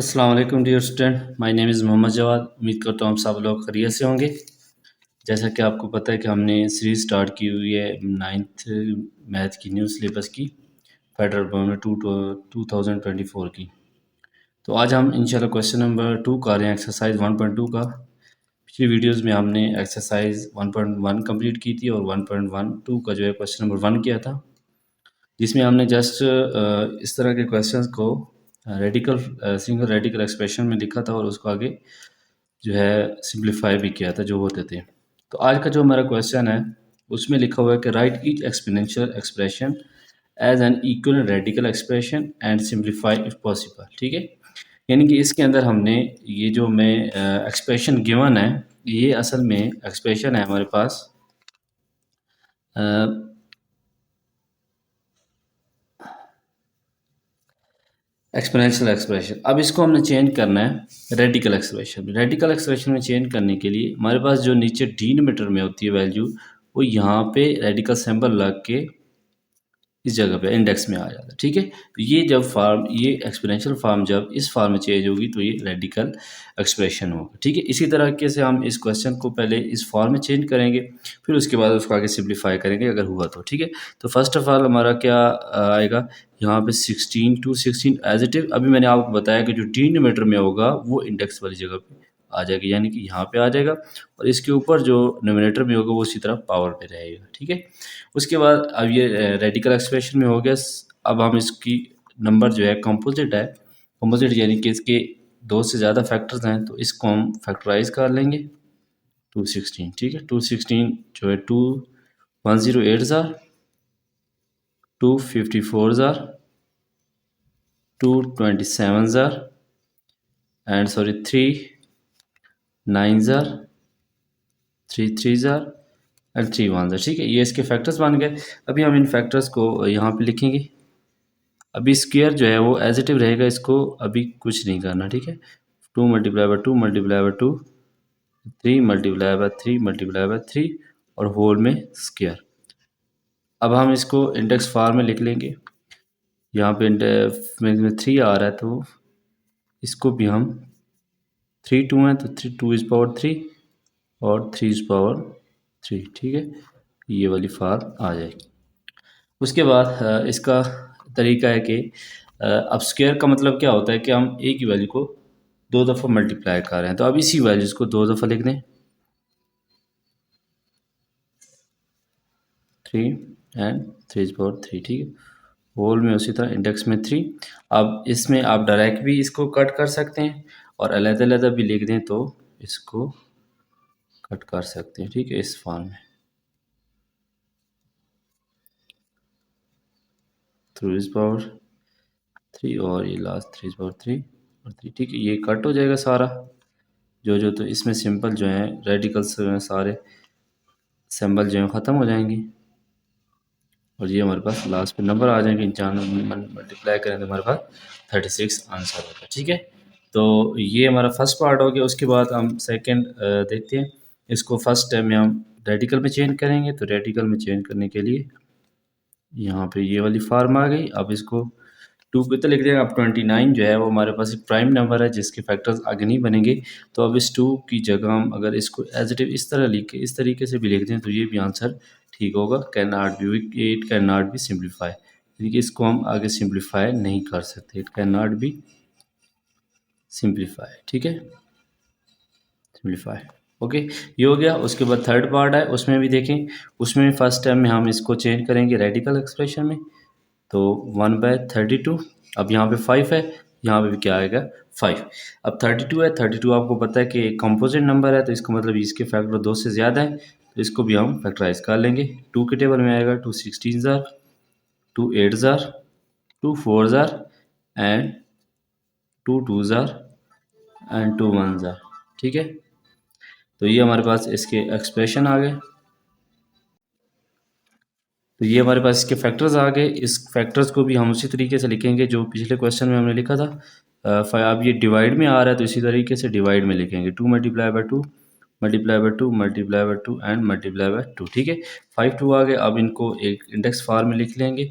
अस्सलाम वालेकुम dear student, my name is Mohammad Jawad. उम्मीद करता हूँ हम सब लोग खैरियत से होंगे। जैसा कि आपको पता है कि हमने सीरीज़ स्टार्ट की हुई है नाइन्थ मैथ की न्यू सिलेबस की फेडरल गवर्नमेंट 2024 की। तो आज हम इंशाल्लाह क्वेश्चन नंबर 2 कर रहे हैं, एक्सरसाइज 1.2 का। पिछली वीडियोस में हमने एक्सरसाइज 1.1 कंप्लीट की थी और 1.12 का जो है क्वेश्चन नंबर 1 किया था, जिसमें हमने जस्ट इस तरह के क्वेश्चंस को रेडिकल सिंगल रेडिकल एक्सप्रेशन में लिखा था और उसको आगे जो है सिंप्लीफाई भी किया था जो होते थे। तो आज का जो हमारा क्वेश्चन है उसमें लिखा हुआ है कि write each exponential expression as an equal radical expression and simplify if possible. ठीक है, यानी कि इसके अंदर हमने ये जो मैं एक्सप्रेशन गिवन है, ये असल में एक्सप्रेशन है हमारे पास एक्सपोनेंशियल एक्सप्रेशन। अब इसको हमने चेंज करना है रेडिकल एक्सप्रेशन में। रेडिकल एक्सप्रेशन में चेंज करने के लिए हमारे पास जो नीचे डिनोमिनेटर में होती है वैल्यू, वो यहाँ पे रेडिकल सिंबल लग के इस जगह पे इंडेक्स में आ जाता है। ठीक है, तो ये जब फॉर्म, ये एक्सपोनेंशियल फॉर्म जब इस फॉर्म में चेंज होगी तो ये रेडिकल एक्सप्रेशन होगा। ठीक है, इसी तरीके से हम इस क्वेश्चन को पहले इस फॉर्म में चेंज करेंगे, फिर उसके बाद उसको आगे सिंप्लीफाई करेंगे अगर हुआ तो। ठीक है, तो फर्स्ट ऑफ ऑल हमारा क्या आएगा यहाँ पे 16 टू 16 एज इट इज। अभी मैंने आपको बताया कि जो डिनोमिनेटर में होगा वो इंडेक्स वाली जगह पे आ जाएगी, यानी कि यहाँ पे आ जाएगा, और इसके ऊपर जो नोमिनेटर में होगा वो उसी तरह पावर पे रहेगा। ठीक है, उसके बाद अब ये रेडिकल एक्सप्रेशन में हो गया। अब हम इसकी नंबर जो है कंपोजिट है, कंपोजिट यानी कि इसके दो से ज़्यादा फैक्टर्स हैं, तो इसको हम फैक्टराइज कर लेंगे 216। ठीक है, 216 जो है 2 10 8 ज़ार, 2 54 ज़ार, 2 27 ज़ार एंड सॉरी 3 9 ज़ार, 3 3 ज़ार एंड 3 1 ज़ार। ठीक है, ये इसके फैक्टर्स बन गए। अभी हम इन फैक्टर्स को यहाँ पे लिखेंगे। अभी स्क्वायर जो है वो एज इट इज रहेगा, इसको अभी कुछ नहीं करना। ठीक है, 2 multiply by 2 multiply by 2, 3 multiply by 3 multiply by 3 और होल में स्क्वायर। अब हम इसको इंडेक्स फॉर्म में लिख लेंगे। यहाँ पे में 3 आ रहा है तो इसको भी हम 3 2 है तो 2 इज पावर 3 और 3 इज पावर 3। ठीक है, ये वाली फॉर्म आ जाएगी। उसके बाद इसका तरीका है कि अब स्क्वायर का मतलब क्या होता है कि हम एक ही वैल्यू को दो दफ़ा मल्टीप्लाई कर रहे हैं, तो अब इसी वैल्यूज को दो दफ़ा लिख दें, 3 एंड 3 ठीक है, होल में उसी तरह इंडेक्स में 3। अब इसमें आप डायरेक्ट भी इसको कट कर सकते हैं और अलग-अलग भी लिख दें तो इसको कट कर सकते हैं। ठीक है, इस फॉर्म में 3 इज पावर 3 और ये लास्ट 3 इज पावर 3 और 3। ठीक है, ये कट हो जाएगा सारा जो जो, तो इसमें सिंपल जो है रेडिकल्स जो हैं सारे सिंबल जो हैं ख़त्म हो जाएंगे और ये हमारे पास लास्ट पे नंबर आ जाएंगे। 95 मल्टीप्लाई करें तो हमारे पास 36 आंसर होगा। ठीक है, तो ये हमारा फर्स्ट पार्ट हो गया। उसके बाद हम सेकंड देखते हैं। इसको फर्स्ट टाइम में हम रेडिकल में चेंज करेंगे, तो रेडिकल में चेंज करने के लिए यहाँ पे ये वाली फार्म आ गई। अब इसको 2 पे तो लिख देंगे। अब 29 जो है वो हमारे पास एक प्राइम नंबर है जिसके फैक्टर्स आगे नहीं बनेंगे, तो अब इस 2 की जगह हम अगर इसको एज इट इज इस तरह लिख के इस तरीके से भी लिख दें तो ये भी आंसर ठीक होगा। Can not be, it can not be simplify, यानी कि इसको हम आगे सिंप्लीफाई नहीं कर सकते। It can not be simplify. ठीक है, सिंप्लीफाई। ओके, ये हो गया। उसके बाद थर्ड पार्ट है, उसमें भी देखें। उसमें फर्स्ट टाइम में हम इसको चेंज करेंगे रेडिकल एक्सप्रेशन में, तो 1/32। अब यहाँ पे 5 है, यहाँ पे भी क्या आएगा 5। अब 32 है, 32 आपको पता है कि कंपोजिट नंबर है, तो इसका मतलब इसके फैक्टर 2 से ज़्यादा है, तो इसको भी हम फैक्टराइज कर लेंगे। 2 के टेबल में आएगा 2 16 ज़ार, 2 8 ज़ार, 2 4 ज़ार एंड 2 2 ज़ार एंड 2 1 ज़ार। ठीक है, तो ये हमारे पास इसके एक्सप्रेशन आ गए। तो ये हमारे पास इसके फैक्टर्स आ गए। इस फैक्टर्स को भी हम उसी तरीके से लिखेंगे जो पिछले क्वेश्चन में हमने लिखा था। अब ये डिवाइड में आ रहा है तो इसी तरीके से डिवाइड में लिखेंगे। 2 multiply by 2 multiply by 2 multiply by 2 and multiply by 2। ठीक है, 5 2 आ गए। अब इनको एक इंडेक्स फॉर्म में लिख लेंगे।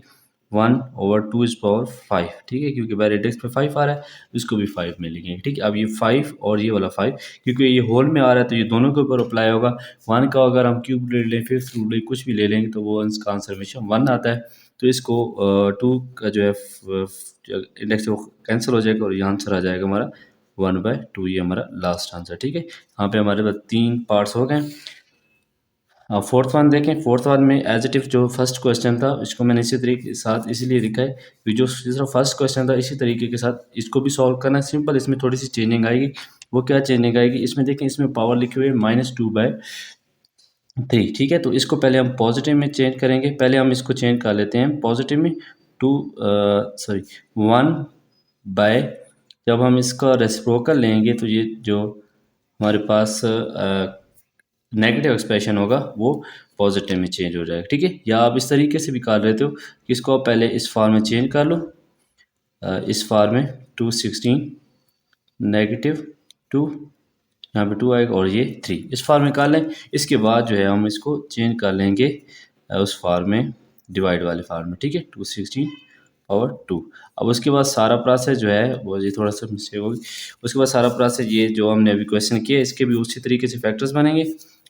1/2 ठीक है, क्योंकि बाय रेडिक्स पे 5 आ रहा है, इसको भी 5 में लिखेंगे। ठीक है, अब ये 5 और ये वाला 5, क्योंकि ये होल में आ रहा है तो ये दोनों के ऊपर अप्लाई होगा। 1 का अगर हम क्यूब ले लें, फिफ्थ रूट ले, कुछ भी ले लेंगे तो वो इसका आंसर हमेशा 1 आता है। तो इसको 2 का जो है इंडेक्स वो कैंसिल हो जाएगा और ये आंसर आ जाएगा हमारा 1/2। ये हमारा लास्ट आंसर। ठीक है, यहाँ पे हमारे पास 3 पार्ट्स हो गए। अब फोर्थ वन देखें। फोर्थ वन में एज इट इफ जो फर्स्ट क्वेश्चन था इसको मैंने इसी तरीके के साथ इसीलिए लिखा है कि जो दूसरा फर्स्ट क्वेश्चन था इसी तरीके के साथ इसको भी सॉल्व करना है। सिंपल, इसमें थोड़ी सी चेंजिंग आएगी। वो क्या चेंजिंग आएगी, इसमें देखें, इसमें पावर लिखी हुई है -2/3। ठीक है, तो इसको पहले हम पॉजिटिव में चेंज करेंगे। पहले हम इसको चेंज कर लेते हैं पॉजिटिव में। 1 जब हम इसका रेसिप्रोकल लेंगे तो ये जो हमारे पास नेगेटिव एक्सप्रेशन होगा वो पॉजिटिव में चेंज हो जाएगा। ठीक है, या आप इस तरीके से भी कर लेते हो कि इसको आप पहले इस फॉर्म में चेंज कर लो। इस फॉर्म में 216 -2, यहाँ पे 2 आएगा और ये 3, इस फॉर्म में कर लें। इसके बाद जो है हम इसको चेंज कर लेंगे उस फॉर्म में, डिवाइड वाले फॉर्म में। ठीक है, 216/2। अब उसके बाद सारा प्रोसेस जो है वो, ये थोड़ा सा मिस्टेक होगी, उसके बाद सारा प्रोसेस ये जो हमने अभी क्वेश्चन किया इसके भी उसी तरीके से फैक्टर्स बनेंगे।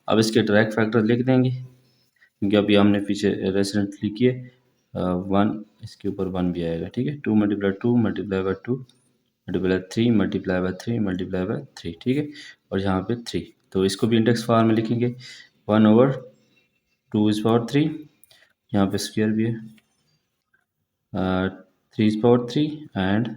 अब इसके डायरेक्ट फैक्टर लिख देंगे क्योंकि अभी हमने पीछे रेसिडेंटली किए। 1 इसके ऊपर 1 भी आएगा। ठीक है, 2 × 2 × 2 × 3 × 3। ठीक है, और यहाँ पे 3, तो इसको भी इंडेक्स फॉर्म में लिखेंगे 1/2 यहाँ पे स्क्वायर भी है 3 एंड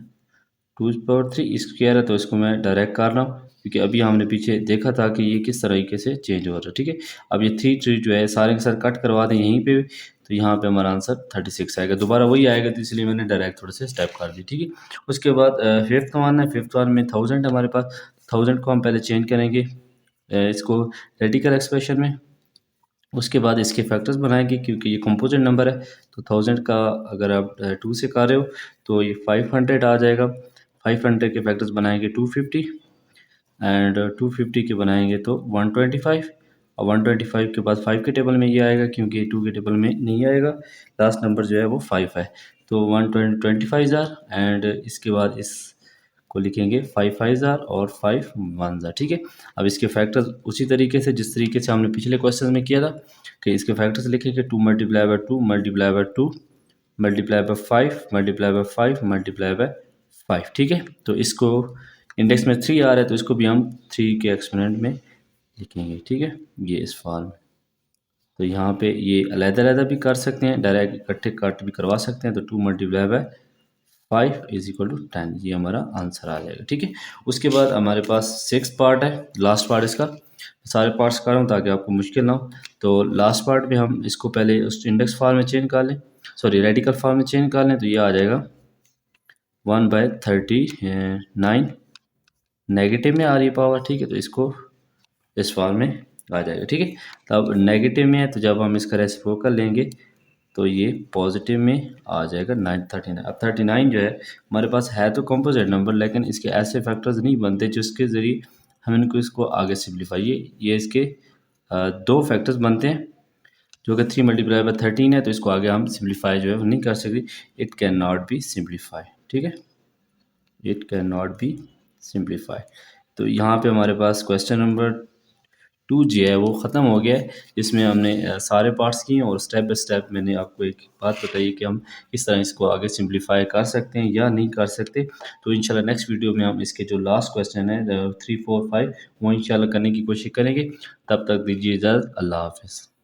2 स्क्वायर है, तो इसको मैं डायरेक्ट कर रहा हूँ क्योंकि अभी हमने पीछे देखा था कि ये किस तरीके से चेंज हो रहा है। ठीक है, अब ये 3 जो है सारे के सारे कट करवा दें यहीं पे, तो यहाँ पे हमारा आंसर 36 आएगा। दोबारा वही आएगा, तो इसलिए मैंने डायरेक्ट थोड़े से स्टेप कर दी। ठीक है, उसके बाद फिफ्थ वन है। फिफ्थ वन में 1000 है हमारे पास। 1000 को हम पहले चेंज करेंगे इसको रेडिकल एक्सप्रेशन में। उसके बाद इसके फैक्टर्स बनाएंगे क्योंकि ये कंपोजिट नंबर है, तो 1000 का अगर आप 2 से कर रहे हो तो ये 500 आ जाएगा। 500 के फैक्टर्स बनाएंगे 250 एंड 250 के बनाएंगे तो 125, और 125 के बाद 5 के टेबल में ये आएगा क्योंकि 2 के टेबल में नहीं आएगा। लास्ट नंबर जो है वो 5 है, तो 125,000 एंड इसके बाद इस को लिखेंगे 5,500 और 5,100। ठीक है, अब इसके फैक्टर्स उसी तरीके से जिस तरीके से हमने पिछले क्वेश्चन में किया था कि इसके फैक्टर्स लिखेंगे 2 × 2 × 2 × 5 × 5 × 5। ठीक है, तो इसको इंडेक्स में 3 आ रहा है तो इसको भी हम 3 के एक्सपोनेंट में लिखेंगे। ठीक है, ये इस फॉर्म में, तो यहाँ पे ये अलग-अलग भी कर सकते हैं, डायरेक्ट इकट्ठे कट भी करवा सकते हैं। तो 2 × 5 = 10, ये हमारा आंसर आ जाएगा। ठीक है, उसके बाद हमारे पास 6 पार्ट है, लास्ट पार्ट इसका। सारे पार्ट्स कर रहा हूँ ताकि आपको मुश्किल ना हो। तो लास्ट पार्ट में हम इसको पहले उस इंडेक्स फॉर्म में चेंज कर लें, सॉरी रेडिकल फॉर्म में चेंज कर लें, तो ये आ जाएगा 1/39। नेगेटिव में आ रही है पावर। ठीक है, तो इसको इस फॉर्म में आ जाएगा। ठीक है, तब नेगेटिव में है तो जब हम इसका रेसिप्रोकल लेंगे तो ये पॉजिटिव में आ जाएगा 39। अब 39 जो है हमारे पास है तो कंपोजिट नंबर, लेकिन इसके ऐसे फैक्टर्स नहीं बनते जिसके ज़रिए हम इनको इसको आगे सिंप्लीफाई, ये इसके 2 फैक्टर्स बनते हैं जो कि 3 × 13 है, तो इसको आगे हम सिंप्लीफाई जो है वो नहीं कर सकते। It can not be simplify. ठीक है, it can not be simplify. तो यहाँ पे हमारे पास क्वेश्चन नंबर 2 जो है वो ख़त्म हो गया है, जिसमें हमने सारे पार्ट्स किए और स्टेप बाय स्टेप मैंने आपको एक बात बताई कि हम किस तरह इसको आगे सिंप्लीफाई कर सकते हैं या नहीं कर सकते। तो इंशाल्लाह नेक्स्ट वीडियो में हम इसके जो लास्ट क्वेश्चन है 3, 4, 5 वो इंशाल्लाह करने की कोशिश करेंगे। तब तक दीजिए इजाज़त। अल्लाह हाफ़िज़।